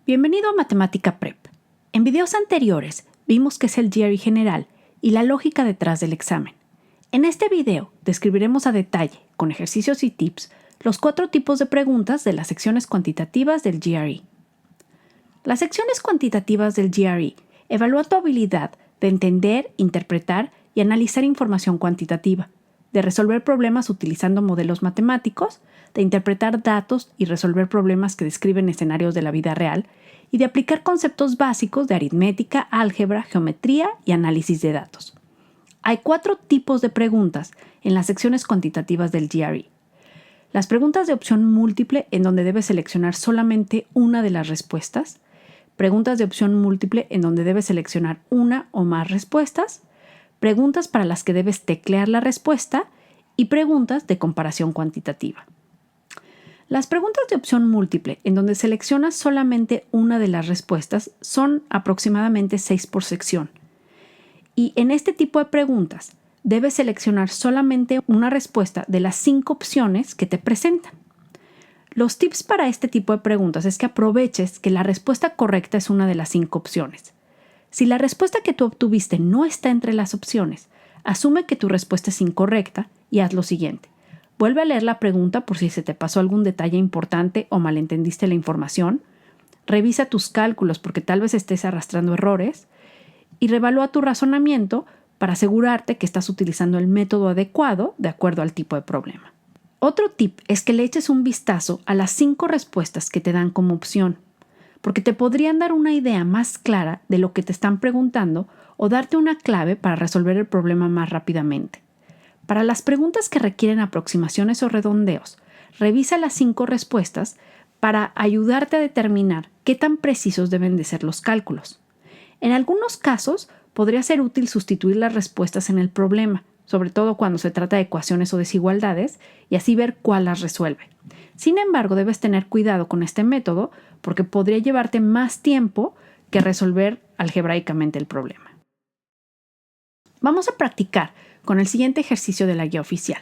Bienvenido a Matemática Prep. En videos anteriores vimos qué es el GRE general y la lógica detrás del examen. En este video describiremos a detalle, con ejercicios y tips, los 4 tipos de preguntas de las secciones cuantitativas del GRE. Las secciones cuantitativas del GRE evalúan tu habilidad de entender, interpretar y analizar información cuantitativa, de resolver problemas utilizando modelos matemáticos, de interpretar datos y resolver problemas que describen escenarios de la vida real, y de aplicar conceptos básicos de aritmética, álgebra, geometría y análisis de datos. Hay 4 tipos de preguntas en las secciones cuantitativas del GRE. Las preguntas de opción múltiple, en donde debes seleccionar solamente una de las respuestas. Preguntas de opción múltiple, en donde debes seleccionar una o más respuestas. Preguntas para las que debes teclear la respuesta. Y preguntas de comparación cuantitativa. Las preguntas de opción múltiple, en donde seleccionas solamente una de las respuestas, son aproximadamente 6 por sección. Y en este tipo de preguntas, debes seleccionar solamente una respuesta de las 5 opciones que te presentan. Los tips para este tipo de preguntas es que aproveches que la respuesta correcta es una de las 5 opciones. Si la respuesta que tú obtuviste no está entre las opciones, asume que tu respuesta es incorrecta y haz lo siguiente. Vuelve a leer la pregunta por si se te pasó algún detalle importante o malentendiste la información. Revisa tus cálculos porque tal vez estés arrastrando errores. Y reevalúa tu razonamiento para asegurarte que estás utilizando el método adecuado de acuerdo al tipo de problema. Otro tip es que le eches un vistazo a las 5 respuestas que te dan como opción, porque te podrían dar una idea más clara de lo que te están preguntando o darte una clave para resolver el problema más rápidamente. Para las preguntas que requieren aproximaciones o redondeos, revisa las 5 respuestas para ayudarte a determinar qué tan precisos deben de ser los cálculos. En algunos casos, podría ser útil sustituir las respuestas en el problema, sobre todo cuando se trata de ecuaciones o desigualdades, y así ver cuál las resuelve. Sin embargo, debes tener cuidado con este método porque podría llevarte más tiempo que resolver algebraicamente el problema. Vamos a practicar con el siguiente ejercicio de la guía oficial.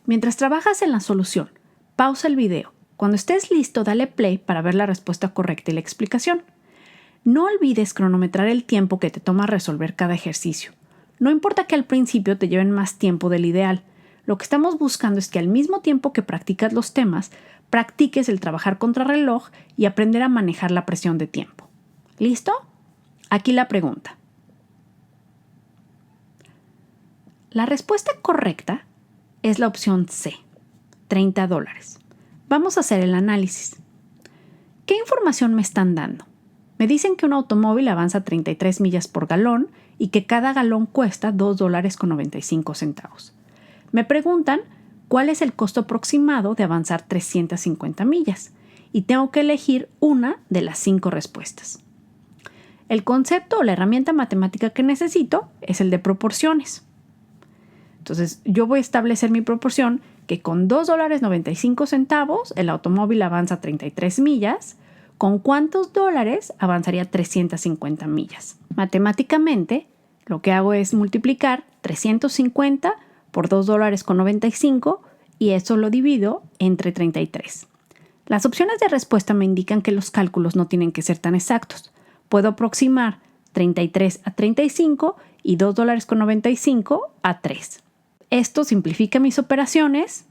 Mientras trabajas en la solución, pausa el video. Cuando estés listo, dale play para ver la respuesta correcta y la explicación. No olvides cronometrar el tiempo que te toma resolver cada ejercicio. No importa que al principio te lleven más tiempo del ideal. Lo que estamos buscando es que al mismo tiempo que practicas los temas, practiques el trabajar contrarreloj y aprender a manejar la presión de tiempo. ¿Listo? Aquí la pregunta. La respuesta correcta es la opción C, $30. Vamos a hacer el análisis. ¿Qué información me están dando? Me dicen que un automóvil avanza 33 millas por galón y que cada galón cuesta $2.95. Me preguntan cuál es el costo aproximado de avanzar 350 millas y tengo que elegir una de las 5 respuestas. El concepto o la herramienta matemática que necesito es el de proporciones. Entonces, yo voy a establecer mi proporción que con $2.95 el automóvil avanza 33 millas. ¿Con cuántos dólares avanzaría 350 millas? Matemáticamente, lo que hago es multiplicar 350 por $2.95 y eso lo divido entre 33. Las opciones de respuesta me indican que los cálculos no tienen que ser tan exactos. Puedo aproximar 33 a 35 y $2.95 a 3. Esto simplifica mis operaciones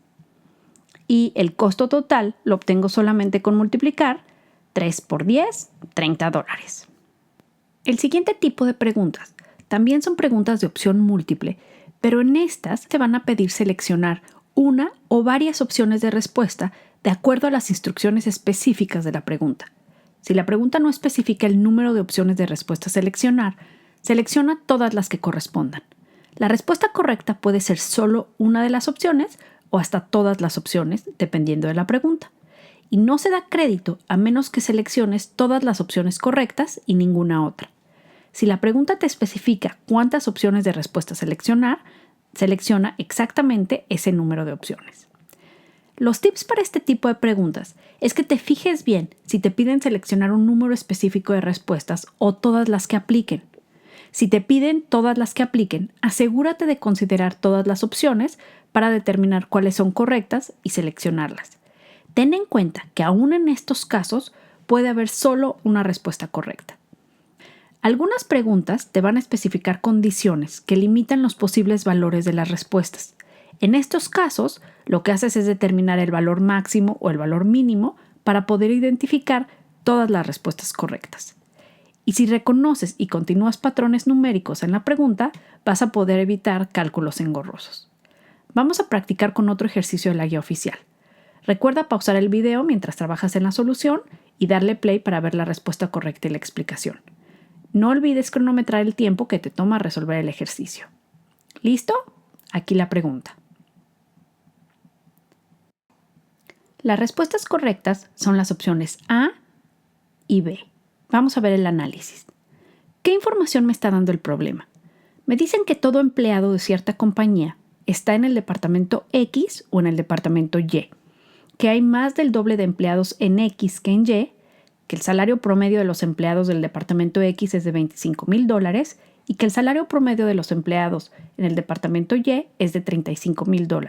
y el costo total lo obtengo solamente con multiplicar 3 por 10, $30. El siguiente tipo de preguntas también son preguntas de opción múltiple, pero en estas te van a pedir seleccionar una o varias opciones de respuesta de acuerdo a las instrucciones específicas de la pregunta. Si la pregunta no especifica el número de opciones de respuesta a seleccionar, selecciona todas las que correspondan. La respuesta correcta puede ser solo una de las opciones o hasta todas las opciones, dependiendo de la pregunta. Y no se da crédito a menos que selecciones todas las opciones correctas y ninguna otra. Si la pregunta te especifica cuántas opciones de respuesta seleccionar, selecciona exactamente ese número de opciones. Los tips para este tipo de preguntas es que te fijes bien si te piden seleccionar un número específico de respuestas o todas las que apliquen. Si te piden todas las que apliquen, asegúrate de considerar todas las opciones para determinar cuáles son correctas y seleccionarlas. Ten en cuenta que aún en estos casos puede haber solo una respuesta correcta. Algunas preguntas te van a especificar condiciones que limitan los posibles valores de las respuestas. En estos casos, lo que haces es determinar el valor máximo o el valor mínimo para poder identificar todas las respuestas correctas. Y si reconoces y continúas patrones numéricos en la pregunta, vas a poder evitar cálculos engorrosos. Vamos a practicar con otro ejercicio de la guía oficial. Recuerda pausar el video mientras trabajas en la solución y darle play para ver la respuesta correcta y la explicación. No olvides cronometrar el tiempo que te toma resolver el ejercicio. ¿Listo? Aquí la pregunta. Las respuestas correctas son las opciones A y B. Vamos a ver el análisis. ¿Qué información me está dando el problema? Me dicen que todo empleado de cierta compañía está en el departamento X o en el departamento Y, que hay más del doble de empleados en X que en Y, que el salario promedio de los empleados del departamento X es de $25,000 y que el salario promedio de los empleados en el departamento Y es de $35,000.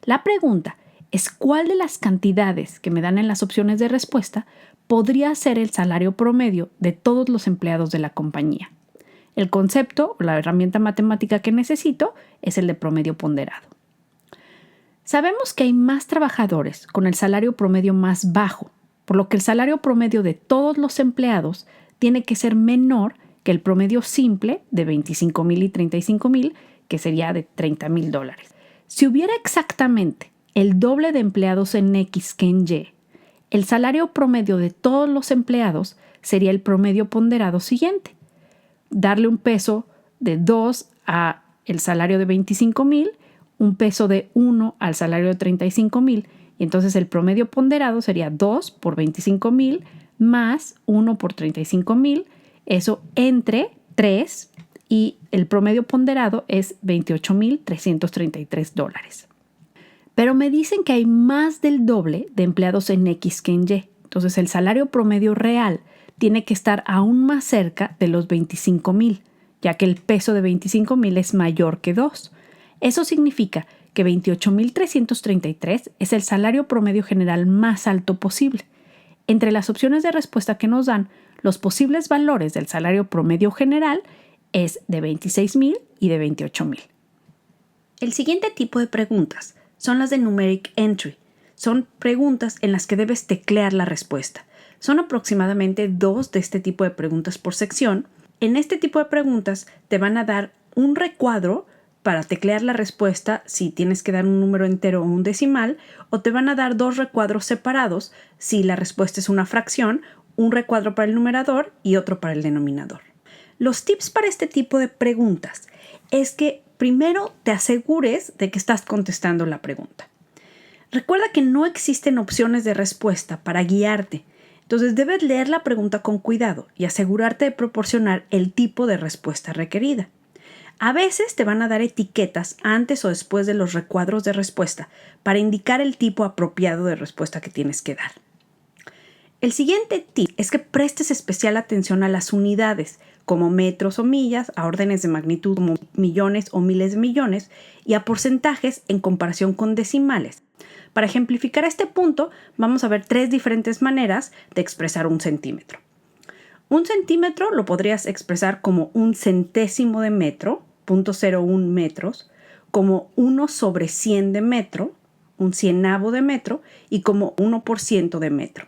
La pregunta es cuál de las cantidades que me dan en las opciones de respuesta podría ser el salario promedio de todos los empleados de la compañía. El concepto o la herramienta matemática que necesito es el de promedio ponderado. Sabemos que hay más trabajadores con el salario promedio más bajo, por lo que el salario promedio de todos los empleados tiene que ser menor que el promedio simple de $25,000 y $35,000, que sería de $30,000. Si hubiera exactamente el doble de empleados en X que en Y, el salario promedio de todos los empleados sería el promedio ponderado siguiente. Darle un peso de 2 a el salario de $25,000, un peso de 1 al salario de $35,000, y entonces el promedio ponderado sería 2 por $25,000 más 1 por $35,000, eso entre 3, y el promedio ponderado es $28,333. Pero me dicen que hay más del doble de empleados en X que en Y, entonces el salario promedio real tiene que estar aún más cerca de los $25,000, ya que el peso de $25,000 es mayor que 2. Eso significa que $28,333 es el salario promedio general más alto posible. Entre las opciones de respuesta que nos dan, los posibles valores del salario promedio general es de $26,000 y de $28,000. El siguiente tipo de preguntas son las de numeric entry. Son preguntas en las que debes teclear la respuesta. Son aproximadamente 2 de este tipo de preguntas por sección. En este tipo de preguntas te van a dar un recuadro para teclear la respuesta si tienes que dar un número entero o un decimal, o te van a dar 2 recuadros separados si la respuesta es una fracción, un recuadro para el numerador y otro para el denominador. Los tips para este tipo de preguntas es que primero te asegures de que estás contestando la pregunta. Recuerda que no existen opciones de respuesta para guiarte. Entonces debes leer la pregunta con cuidado y asegurarte de proporcionar el tipo de respuesta requerida. A veces te van a dar etiquetas antes o después de los recuadros de respuesta para indicar el tipo apropiado de respuesta que tienes que dar. El siguiente tip es que prestes especial atención a las unidades, como metros o millas, a órdenes de magnitud como millones o miles de millones y a porcentajes en comparación con decimales. Para ejemplificar este punto, vamos a ver 3 diferentes maneras de expresar un centímetro. Un centímetro lo podrías expresar como un centésimo de metro, 0.01 metros, como 1 sobre 100 de metro, un cienavo de metro, y como 1% de metro.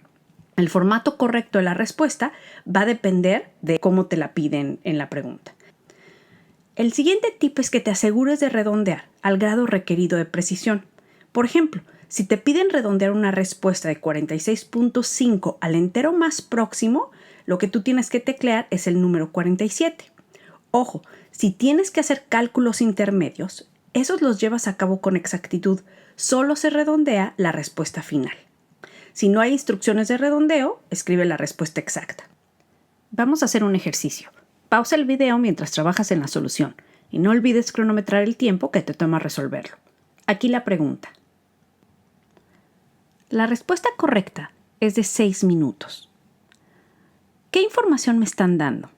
El formato correcto de la respuesta va a depender de cómo te la piden en la pregunta. El siguiente tip es que te asegures de redondear al grado requerido de precisión. Por ejemplo, si te piden redondear una respuesta de 46.5 al entero más próximo, lo que tú tienes que teclear es el número 47. Ojo, si tienes que hacer cálculos intermedios, esos los llevas a cabo con exactitud. Solo se redondea la respuesta final. Si no hay instrucciones de redondeo, escribe la respuesta exacta. Vamos a hacer un ejercicio. Pausa el video mientras trabajas en la solución y no olvides cronometrar el tiempo que te toma resolverlo. Aquí la pregunta. La respuesta correcta es de 6 minutos. ¿Qué información me están dando?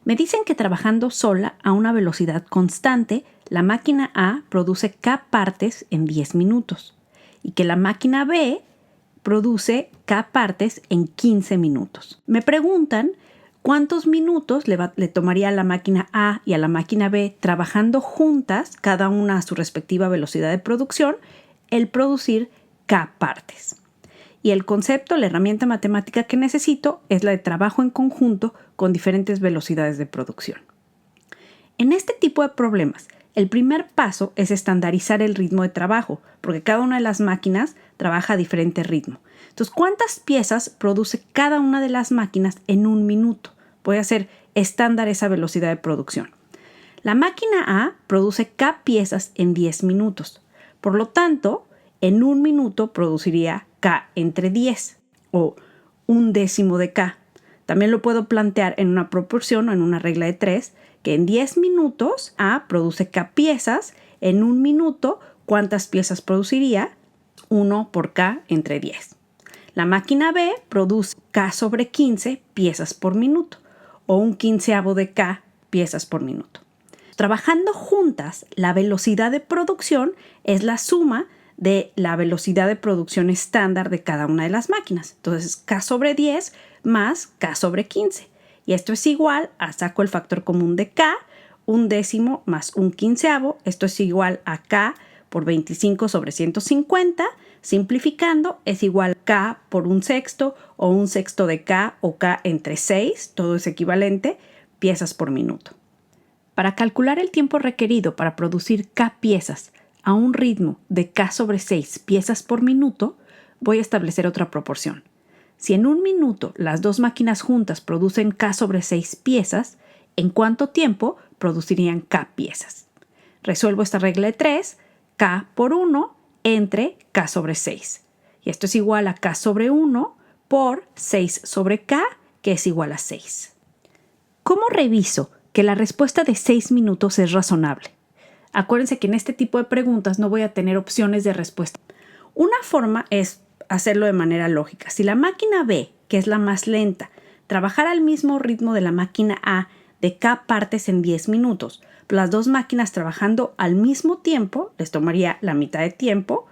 Me dicen que trabajando sola a una velocidad constante, la máquina A produce K partes en 10 minutos y que la máquina B produce K partes en 15 minutos. Me preguntan cuántos minutos le tomaría a la máquina A y a la máquina B trabajando juntas, cada una a su respectiva velocidad de producción, el producir K partes. Y el concepto, la herramienta matemática que necesito es la de trabajo en conjunto con diferentes velocidades de producción. En este tipo de problemas, el primer paso es estandarizar el ritmo de trabajo, porque cada una de las máquinas trabaja a diferente ritmo. Entonces, ¿cuántas piezas produce cada una de las máquinas en un minuto? Voy a hacer estándar esa velocidad de producción. La máquina A produce K piezas en 10 minutos. Por lo tanto, en un minuto produciría K entre 10 o 1/10 de K. También lo puedo plantear en una proporción o en una regla de 3, que en 10 minutos A produce K piezas. En un minuto, ¿cuántas piezas produciría? 1 por K entre 10. La máquina B produce K sobre 15 piezas por minuto o 1/15 de K piezas por minuto. Trabajando juntas, la velocidad de producción es la suma de la velocidad de producción estándar de cada una de las máquinas. Entonces, K sobre 10 más K sobre 15. Y esto es igual a, saco el factor común de K, 1/10 más 1/15. Esto es igual a K por 25 sobre 150. Simplificando, es igual a K por 1/6 o 1/6 de K o K entre 6. Todo es equivalente, piezas por minuto. Para calcular el tiempo requerido para producir K piezas a un ritmo de K sobre 6 piezas por minuto, voy a establecer otra proporción. Si en un minuto las dos máquinas juntas producen K sobre 6 piezas, ¿en cuánto tiempo producirían K piezas? Resuelvo esta regla de 3, K por 1 entre K sobre 6. Y esto es igual a K sobre 1 por 6 sobre K, que es igual a 6. ¿Cómo reviso que la respuesta de 6 minutos es razonable? Acuérdense que en este tipo de preguntas no voy a tener opciones de respuesta. Una forma es hacerlo de manera lógica. Si la máquina B, que es la más lenta, trabajara al mismo ritmo de la máquina A de K partes en 10 minutos, las dos máquinas trabajando al mismo tiempo, les tomaría la mitad de tiempo,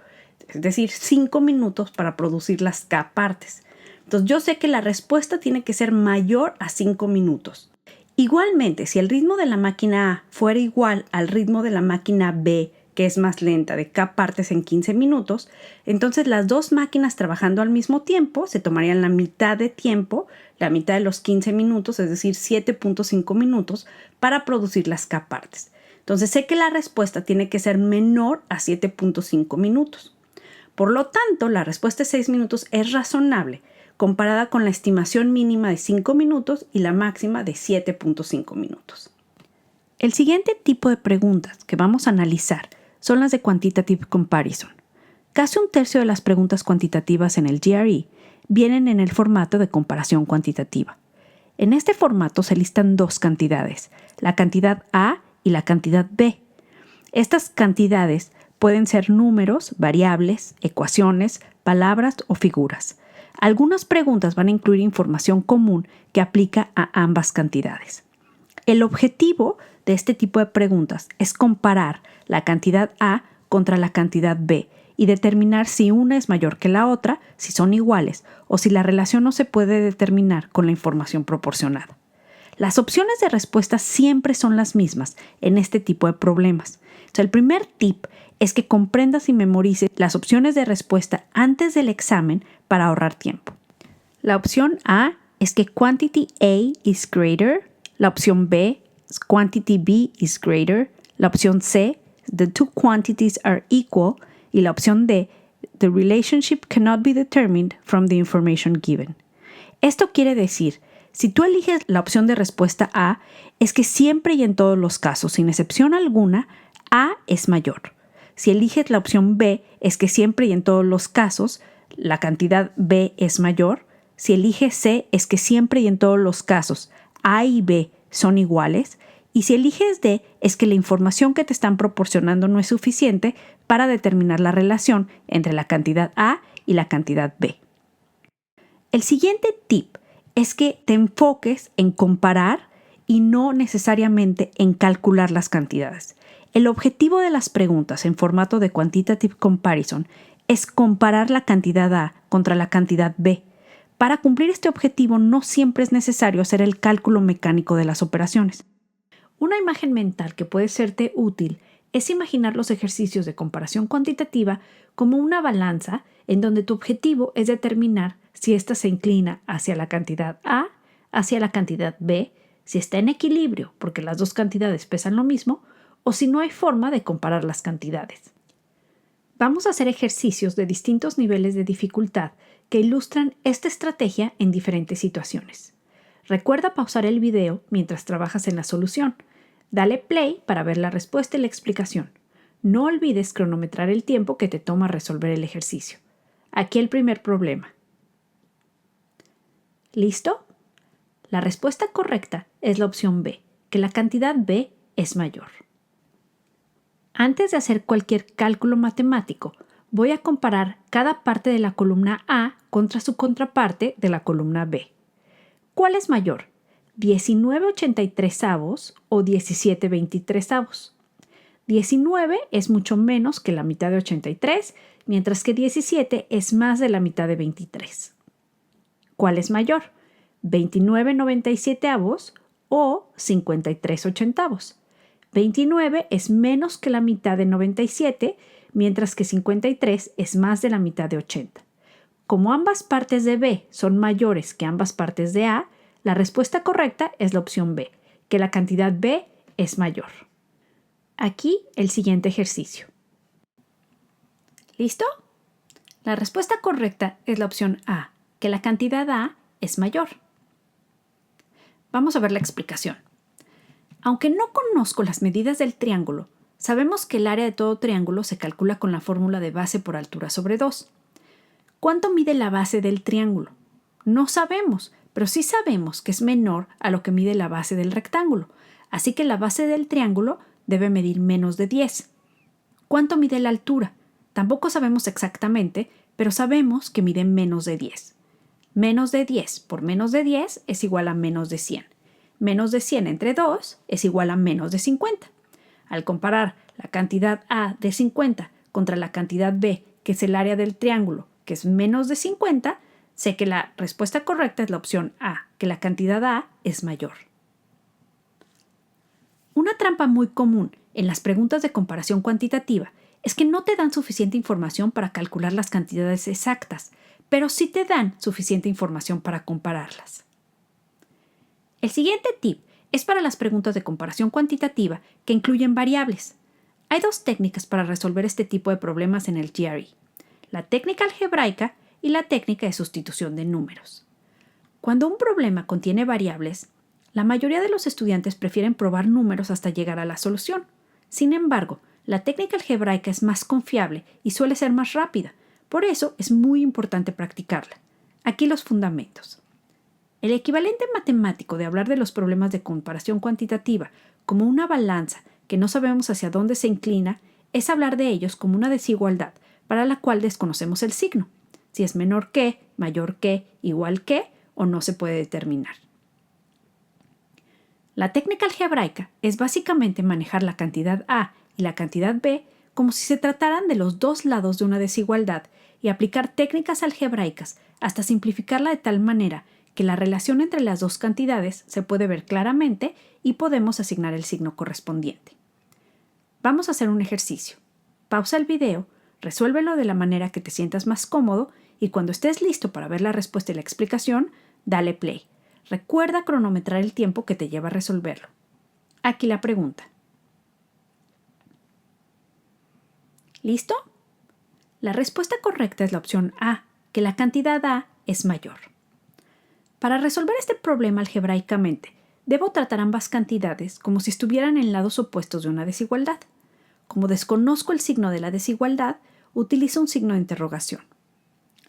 es decir, 5 minutos para producir las K partes. Entonces yo sé que la respuesta tiene que ser mayor a 5 minutos. Igualmente, si el ritmo de la máquina A fuera igual al ritmo de la máquina B, que es más lenta, de K partes en 15 minutos, entonces las dos máquinas trabajando al mismo tiempo se tomarían la mitad de tiempo, la mitad de los 15 minutos, es decir, 7.5 minutos para producir las K partes. Entonces sé que la respuesta tiene que ser menor a 7.5 minutos. Por lo tanto, la respuesta de 6 minutos es razonable, comparada con la estimación mínima de 5 minutos y la máxima de 7.5 minutos. El siguiente tipo de preguntas que vamos a analizar son las de Quantitative Comparison. Casi 1/3 de las preguntas cuantitativas en el GRE vienen en el formato de comparación cuantitativa. En este formato se listan dos cantidades, la cantidad A y la cantidad B. Estas cantidades pueden ser números, variables, ecuaciones, palabras o figuras. Algunas preguntas van a incluir información común que aplica a ambas cantidades. El objetivo de este tipo de preguntas es comparar la cantidad A contra la cantidad B y determinar si una es mayor que la otra, si son iguales o si la relación no se puede determinar con la información proporcionada. Las opciones de respuesta siempre son las mismas en este tipo de problemas. Entonces, el primer tip es que comprendas y memorices las opciones de respuesta antes del examen para ahorrar tiempo. La opción A es que quantity A is greater, la opción B es quantity B is greater, la opción C, the two quantities are equal, y la opción D, the relationship cannot be determined from the information given. Esto quiere decir, si tú eliges la opción de respuesta A, es que siempre y en todos los casos, sin excepción alguna, A es mayor. Si eliges la opción B, es que siempre y en todos los casos, la cantidad B es mayor. Si eliges C, es que siempre y en todos los casos, A y B son iguales. Y si eliges D, es que la información que te están proporcionando no es suficiente para determinar la relación entre la cantidad A y la cantidad B. El siguiente tip es que te enfoques en comparar y no necesariamente en calcular las cantidades. El objetivo de las preguntas en formato de Quantitative Comparison es comparar la cantidad A contra la cantidad B. Para cumplir este objetivo no siempre es necesario hacer el cálculo mecánico de las operaciones. Una imagen mental que puede serte útil es imaginar los ejercicios de comparación cuantitativa como una balanza en donde tu objetivo es determinar si ésta se inclina hacia la cantidad A, hacia la cantidad B, si está en equilibrio porque las dos cantidades pesan lo mismo, o si no hay forma de comparar las cantidades. Vamos a hacer ejercicios de distintos niveles de dificultad que ilustran esta estrategia en diferentes situaciones. Recuerda pausar el video mientras trabajas en la solución. Dale play para ver la respuesta y la explicación. No olvides cronometrar el tiempo que te toma resolver el ejercicio. Aquí el primer problema. ¿Listo? La respuesta correcta es la opción B, que la cantidad B es mayor. Antes de hacer cualquier cálculo matemático, voy a comparar cada parte de la columna A contra su contraparte de la columna B. ¿Cuál es mayor? ¿19/83 o 17/23? 19 es mucho menos que la mitad de 83, mientras que 17 es más de la mitad de 23. ¿Cuál es mayor? ¿29/97 o 53/80? 29 es menos que la mitad de 97, mientras que 53 es más de la mitad de 80. Como ambas partes de B son mayores que ambas partes de A, la respuesta correcta es la opción B, que la cantidad B es mayor. Aquí el siguiente ejercicio. ¿Listo? La respuesta correcta es la opción A, que la cantidad A es mayor. Vamos a ver la explicación. Aunque no conozco las medidas del triángulo, sabemos que el área de todo triángulo se calcula con la fórmula de base por altura sobre 2. ¿Cuánto mide la base del triángulo? No sabemos, pero sí sabemos que es menor a lo que mide la base del rectángulo, así que la base del triángulo debe medir menos de 10. ¿Cuánto mide la altura? Tampoco sabemos exactamente, pero sabemos que mide menos de 10. Menos de 10 por menos de 10 es igual a menos de 100. Menos de 100 entre 2 es igual a menos de 50. Al comparar la cantidad A de 50 contra la cantidad B, que es el área del triángulo, que es menos de 50, sé que la respuesta correcta es la opción A, que la cantidad A es mayor. Una trampa muy común en las preguntas de comparación cuantitativa es que no te dan suficiente información para calcular las cantidades exactas, pero sí te dan suficiente información para compararlas. El siguiente tip es para las preguntas de comparación cuantitativa que incluyen variables. Hay dos técnicas para resolver este tipo de problemas en el GRE: la técnica algebraica y la técnica de sustitución de números. Cuando un problema contiene variables, la mayoría de los estudiantes prefieren probar números hasta llegar a la solución. Sin embargo, la técnica algebraica es más confiable y suele ser más rápida. Por eso es muy importante practicarla. Aquí los fundamentos. El equivalente matemático de hablar de los problemas de comparación cuantitativa como una balanza que no sabemos hacia dónde se inclina es hablar de ellos como una desigualdad para la cual desconocemos el signo, si es menor que, mayor que, igual que o no se puede determinar. La técnica algebraica es básicamente manejar la cantidad A y la cantidad B como si se trataran de los dos lados de una desigualdad y aplicar técnicas algebraicas hasta simplificarla de tal manera que la relación entre las dos cantidades se puede ver claramente y podemos asignar el signo correspondiente. Vamos a hacer un ejercicio. Pausa el video, resuélvelo de la manera que te sientas más cómodo y cuando estés listo para ver la respuesta y la explicación, dale play. Recuerda cronometrar el tiempo que te lleva a resolverlo. Aquí la pregunta. ¿Listo? La respuesta correcta es la opción A, que la cantidad A es mayor. Para resolver este problema algebraicamente, debo tratar ambas cantidades como si estuvieran en lados opuestos de una desigualdad. Como desconozco el signo de la desigualdad, utilizo un signo de interrogación.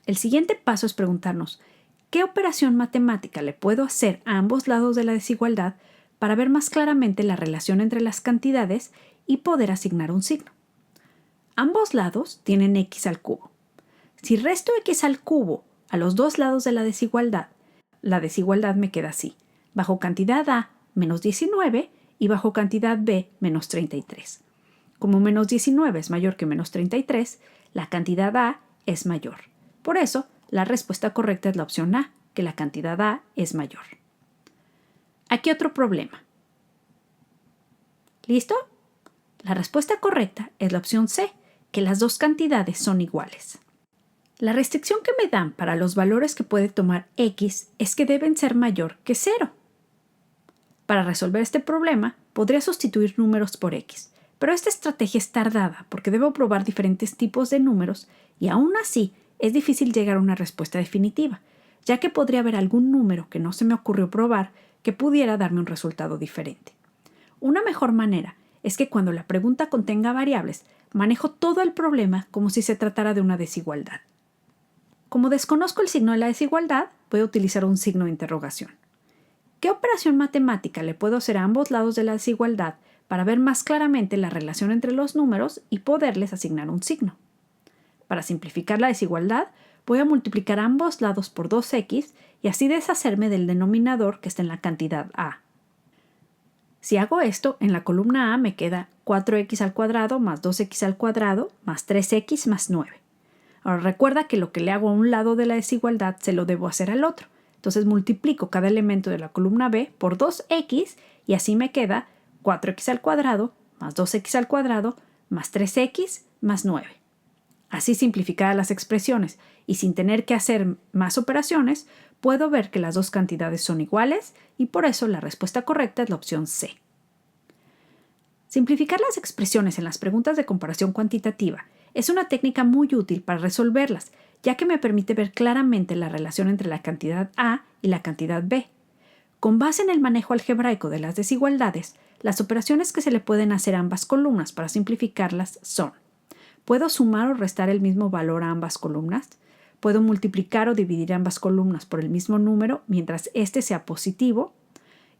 El siguiente paso es preguntarnos, ¿qué operación matemática le puedo hacer a ambos lados de la desigualdad para ver más claramente la relación entre las cantidades y poder asignar un signo? Ambos lados tienen x al cubo. Si resto x al cubo a los dos lados de la desigualdad me queda así: bajo cantidad A menos 19 y bajo cantidad B menos 33. Como menos 19 es mayor que menos 33, la cantidad A es mayor. Por eso, la respuesta correcta es la opción A, que la cantidad A es mayor. Aquí otro problema. ¿Listo? La respuesta correcta es la opción C, que las dos cantidades son iguales. La restricción que me dan para los valores que puede tomar X es que deben ser mayor que 0. Para resolver este problema, podría sustituir números por X, pero esta estrategia es tardada porque debo probar diferentes tipos de números y aún así es difícil llegar a una respuesta definitiva, ya que podría haber algún número que no se me ocurrió probar que pudiera darme un resultado diferente. Una mejor manera es que cuando la pregunta contenga variables, manejo todo el problema como si se tratara de una desigualdad. Como desconozco el signo de la desigualdad, voy a utilizar un signo de interrogación. ¿Qué operación matemática le puedo hacer a ambos lados de la desigualdad para ver más claramente la relación entre los números y poderles asignar un signo? Para simplificar la desigualdad, voy a multiplicar ambos lados por 2x y así deshacerme del denominador que está en la cantidad a. Si hago esto, en la columna a me queda 4x al cuadrado más 2x al cuadrado más 3x más 9. Ahora recuerda que lo que le hago a un lado de la desigualdad se lo debo hacer al otro. Entonces multiplico cada elemento de la columna b por 2x y así me queda 4x al cuadrado más 2x al cuadrado más 3x más 9. Así simplificadas las expresiones y sin tener que hacer más operaciones, puedo ver que las dos cantidades son iguales y por eso la respuesta correcta es la opción C. Simplificar las expresiones en las preguntas de comparación cuantitativa es una técnica muy útil para resolverlas, ya que me permite ver claramente la relación entre la cantidad A y la cantidad B. Con base en el manejo algebraico de las desigualdades, las operaciones que se le pueden hacer a ambas columnas para simplificarlas son: ¿puedo sumar o restar el mismo valor a ambas columnas? ¿Puedo multiplicar o dividir ambas columnas por el mismo número mientras este sea positivo?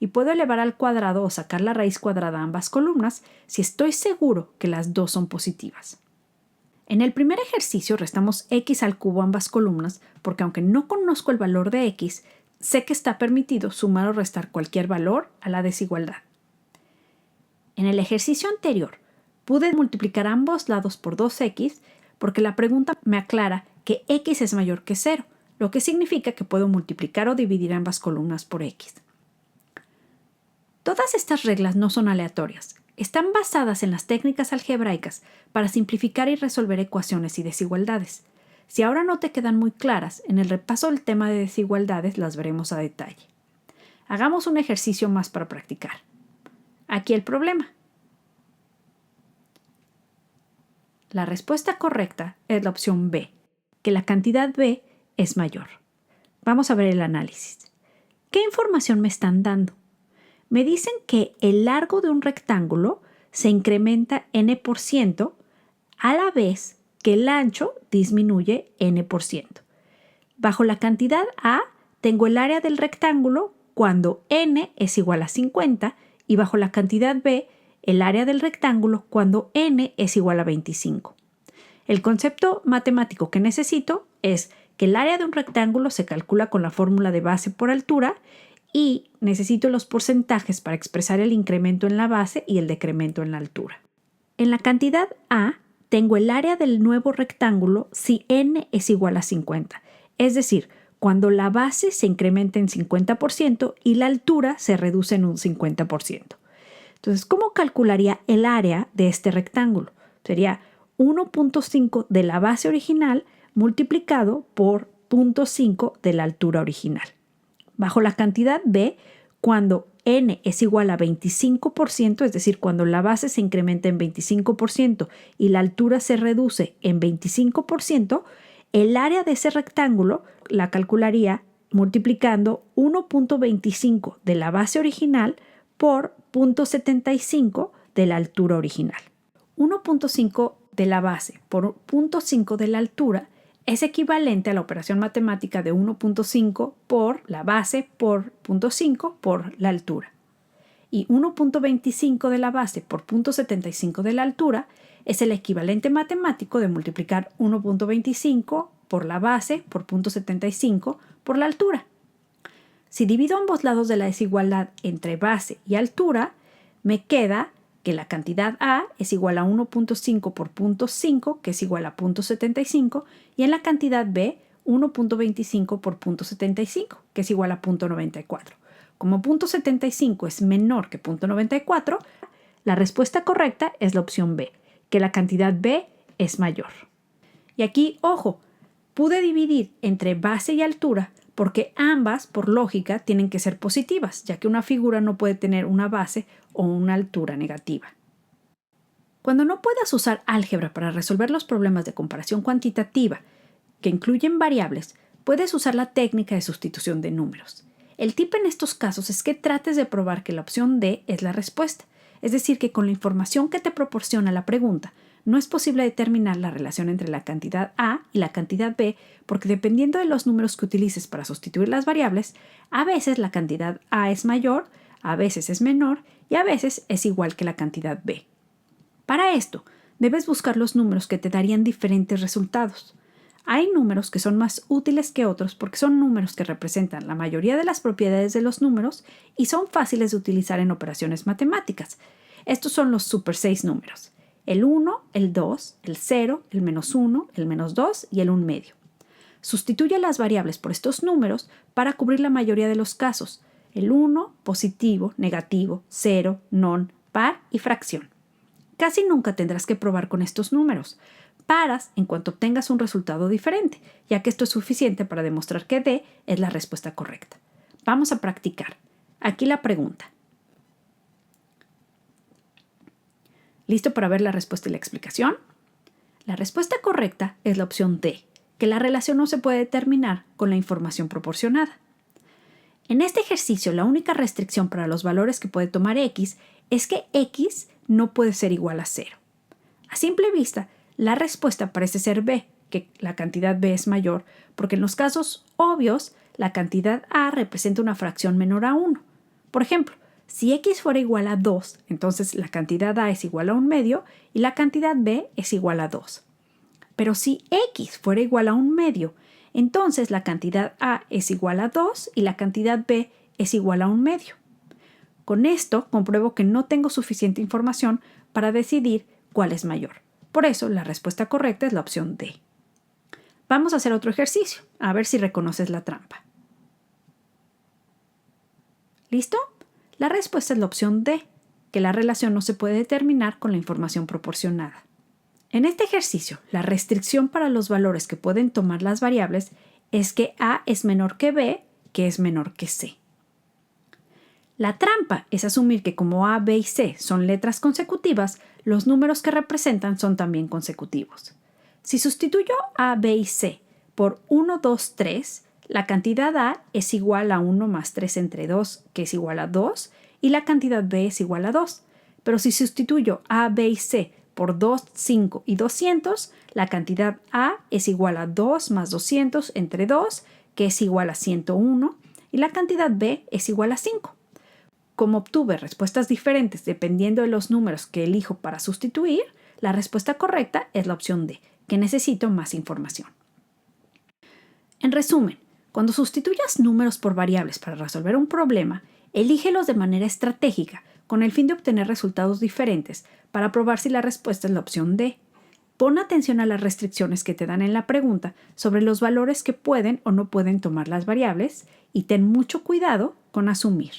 Y puedo elevar al cuadrado o sacar la raíz cuadrada a ambas columnas si estoy seguro que las dos son positivas. En el primer ejercicio restamos x al cubo a ambas columnas porque aunque no conozco el valor de x, sé que está permitido sumar o restar cualquier valor a la desigualdad. En el ejercicio anterior, pude multiplicar ambos lados por 2x porque la pregunta me aclara que x es mayor que 0, lo que significa que puedo multiplicar o dividir ambas columnas por x. Todas estas reglas no son aleatorias. Están basadas en las técnicas algebraicas para simplificar y resolver ecuaciones y desigualdades. Si ahora no te quedan muy claras, en el repaso del tema de desigualdades las veremos a detalle. Hagamos un ejercicio más para practicar. Aquí el problema. La respuesta correcta es la opción B, que la cantidad B es mayor. Vamos a ver el análisis. ¿Qué información me están dando? Me dicen que el largo de un rectángulo se incrementa n% a la vez que el ancho disminuye n%. Bajo la cantidad A tengo el área del rectángulo cuando n es igual a 50 y bajo la cantidad B el área del rectángulo cuando n es igual a 25. El concepto matemático que necesito es que el área de un rectángulo se calcula con la fórmula de base por altura y necesito los porcentajes para expresar el incremento en la base y el decremento en la altura. En la cantidad A tengo el área del nuevo rectángulo si n es igual a 50, es decir, cuando la base se incrementa en 50% y la altura se reduce en un 50%. Entonces, ¿cómo calcularía el área de este rectángulo? Sería 1.5 de la base original multiplicado por 0.5 de la altura original. Bajo la cantidad B, cuando n es igual a 25%, es decir, cuando la base se incrementa en 25% y la altura se reduce en 25%, el área de ese rectángulo la calcularía multiplicando 1.25 de la base original por 0.75 de la altura original. 1.5 de la base por 0.5 de la altura es equivalente a la operación matemática de 1.5 por la base por 0.5 por la altura. Y 1.25 de la base por 0.75 de la altura es el equivalente matemático de multiplicar 1.25 por la base por 0.75 por la altura. Si divido ambos lados de la desigualdad entre base y altura, me queda que la cantidad A es igual a 1.5 por 0.5, que es igual a 0.75, y en la cantidad B 1.25 por 0.75, que es igual a 0.94. Como 0.75 es menor que 0.94, la respuesta correcta es la opción B, que la cantidad B es mayor. Y aquí, ojo, pude dividir entre base y altura porque ambas, por lógica, tienen que ser positivas, ya que una figura no puede tener una base o una altura negativa. Cuando no puedas usar álgebra para resolver los problemas de comparación cuantitativa que incluyen variables, puedes usar la técnica de sustitución de números. El tip en estos casos es que trates de probar que la opción D es la respuesta, es decir, que con la información que te proporciona la pregunta, no es posible determinar la relación entre la cantidad A y la cantidad B porque dependiendo de los números que utilices para sustituir las variables, a veces la cantidad A es mayor, a veces es menor y a veces es igual que la cantidad B. Para esto, debes buscar los números que te darían diferentes resultados. Hay números que son más útiles que otros porque son números que representan la mayoría de las propiedades de los números y son fáciles de utilizar en operaciones matemáticas. Estos son los super 6 números: el 1, el 2, el 0, el -1, el -2 y el 1 medio. Sustituye las variables por estos números para cubrir la mayoría de los casos: el 1, positivo, negativo, 0, non, par y fracción. Casi nunca tendrás que probar con estos números. Paras en cuanto obtengas un resultado diferente, ya que esto es suficiente para demostrar que D es la respuesta correcta. Vamos a practicar. Aquí la pregunta. ¿Listo para ver la respuesta y la explicación? La respuesta correcta es la opción D, que la relación no se puede determinar con la información proporcionada. En este ejercicio, la única restricción para los valores que puede tomar X es que X no puede ser igual a 0. A simple vista, la respuesta parece ser B, que la cantidad B es mayor, porque en los casos obvios, la cantidad A representa una fracción menor a 1. Por ejemplo, si X fuera igual a 2, entonces la cantidad A es igual a 1 medio y la cantidad B es igual a 2. Pero si X fuera igual a 1 medio, entonces la cantidad A es igual a 2 y la cantidad B es igual a 1 medio. Con esto compruebo que no tengo suficiente información para decidir cuál es mayor. Por eso la respuesta correcta es la opción D. Vamos a hacer otro ejercicio, a ver si reconoces la trampa. ¿Listo? La respuesta es la opción D, que la relación no se puede determinar con la información proporcionada. En este ejercicio, la restricción para los valores que pueden tomar las variables es que A es menor que B, que es menor que C. La trampa es asumir que como A, B y C son letras consecutivas, los números que representan son también consecutivos. Si sustituyo A, B y C por 1, 2, 3, la cantidad A es igual a 1 más 3 entre 2, que es igual a 2, y la cantidad B es igual a 2. Pero si sustituyo A, B y C por 2, 5 y 200, la cantidad A es igual a 2 más 200 entre 2, que es igual a 101, y la cantidad B es igual a 5. Como obtuve respuestas diferentes dependiendo de los números que elijo para sustituir, la respuesta correcta es la opción D, que necesito más información. En resumen, cuando sustituyas números por variables para resolver un problema, elígelos de manera estratégica con el fin de obtener resultados diferentes para probar si la respuesta es la opción D. Pon atención a las restricciones que te dan en la pregunta sobre los valores que pueden o no pueden tomar las variables y ten mucho cuidado con asumir.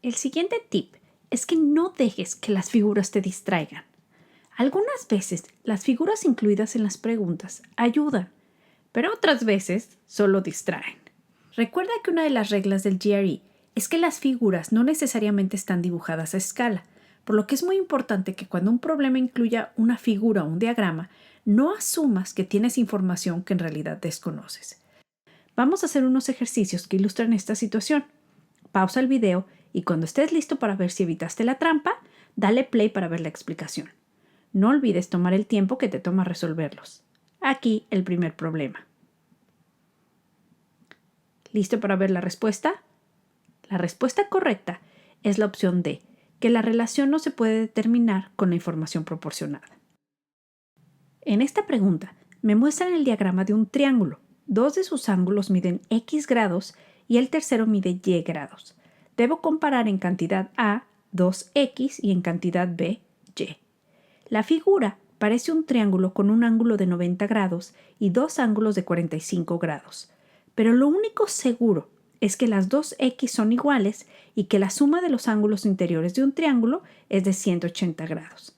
El siguiente tip es que no dejes que las figuras te distraigan. Algunas veces las figuras incluidas en las preguntas ayudan, pero otras veces solo distraen. Recuerda que una de las reglas del GRE es que las figuras no necesariamente están dibujadas a escala, por lo que es muy importante que cuando un problema incluya una figura o un diagrama, no asumas que tienes información que en realidad desconoces. Vamos a hacer unos ejercicios que ilustran esta situación. Pausa el video y cuando estés listo para ver si evitaste la trampa, dale play para ver la explicación. No olvides tomar el tiempo que te toma resolverlos. Aquí el primer problema. ¿Listo para ver la respuesta? La respuesta correcta es la opción D, que la relación no se puede determinar con la información proporcionada. En esta pregunta me muestran el diagrama de un triángulo. Dos de sus ángulos miden X grados y el tercero mide Y grados. Debo comparar en cantidad A 2x y en cantidad b, y. La figura parece un triángulo con un ángulo de 90 grados y dos ángulos de 45 grados, pero lo único seguro es que las dos x son iguales y que la suma de los ángulos interiores de un triángulo es de 180 grados.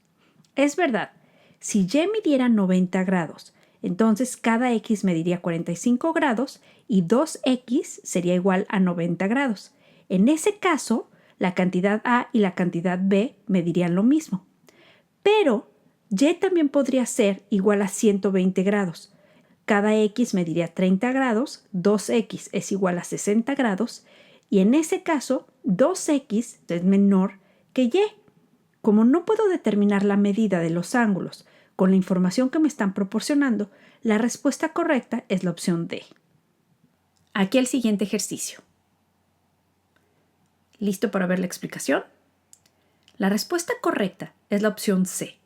Es verdad, si y midiera 90 grados, entonces cada x mediría 45 grados y 2x sería igual a 90 grados. En ese caso, la cantidad a y la cantidad b medirían lo mismo. Pero y también podría ser igual a 120 grados. Cada x mediría 30 grados, 2x es igual a 60 grados, y en ese caso 2x es menor que y. Como no puedo determinar la medida de los ángulos con la información que me están proporcionando, la respuesta correcta es la opción D. Aquí el siguiente ejercicio. ¿Listo para ver la explicación? La respuesta correcta es la opción C,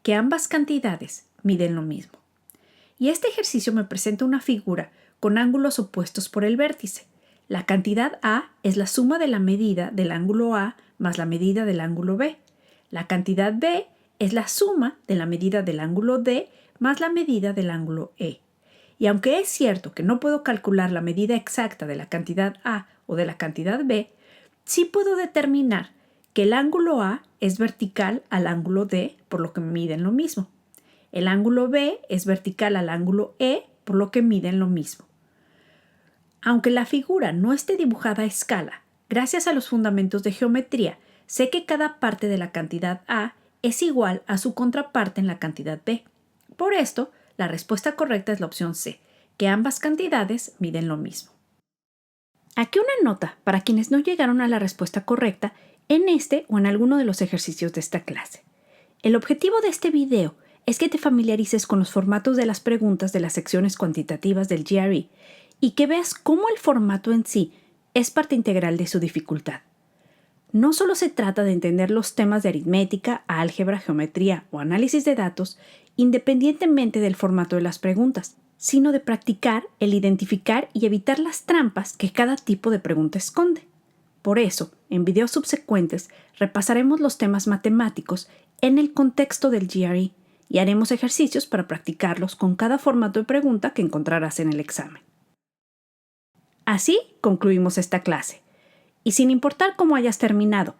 que ambas cantidades miden lo mismo. Y este ejercicio me presenta una figura con ángulos opuestos por el vértice. La cantidad A es la suma de la medida del ángulo A más la medida del ángulo B. La cantidad B es la suma de la medida del ángulo D más la medida del ángulo E. Y aunque es cierto que no puedo calcular la medida exacta de la cantidad A o de la cantidad B, sí puedo determinar que el ángulo A es vertical al ángulo D, por lo que miden lo mismo. El ángulo B es vertical al ángulo E, por lo que miden lo mismo. Aunque la figura no esté dibujada a escala, gracias a los fundamentos de geometría, sé que cada parte de la cantidad A es igual a su contraparte en la cantidad B. Por esto, la respuesta correcta es la opción C, que ambas cantidades miden lo mismo. Aquí una nota para quienes no llegaron a la respuesta correcta en este o en alguno de los ejercicios de esta clase. El objetivo de este video es que te familiarices con los formatos de las preguntas de las secciones cuantitativas del GRE y que veas cómo el formato en sí es parte integral de su dificultad. No solo se trata de entender los temas de aritmética, álgebra, geometría o análisis de datos independientemente del formato de las preguntas, sino de practicar el identificar y evitar las trampas que cada tipo de pregunta esconde. Por eso, en videos subsecuentes repasaremos los temas matemáticos en el contexto del GRE y haremos ejercicios para practicarlos con cada formato de pregunta que encontrarás en el examen. Así concluimos esta clase. Y sin importar cómo hayas terminado,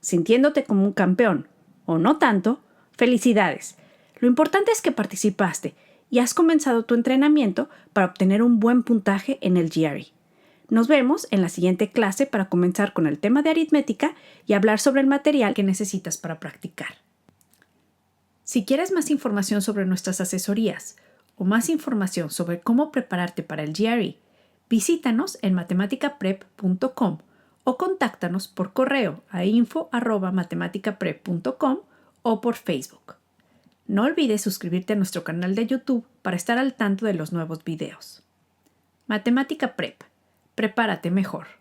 sintiéndote como un campeón o no tanto, felicidades. Lo importante es que participaste y has comenzado tu entrenamiento para obtener un buen puntaje en el GRE. Nos vemos en la siguiente clase para comenzar con el tema de aritmética y hablar sobre el material que necesitas para practicar. Si quieres más información sobre nuestras asesorías o más información sobre cómo prepararte para el GRE, visítanos en matematicaprep.com o contáctanos por correo a info@matematicaprep.com o por Facebook. No olvides suscribirte a nuestro canal de YouTube para estar al tanto de los nuevos videos. Matemática Prep. Prepárate mejor.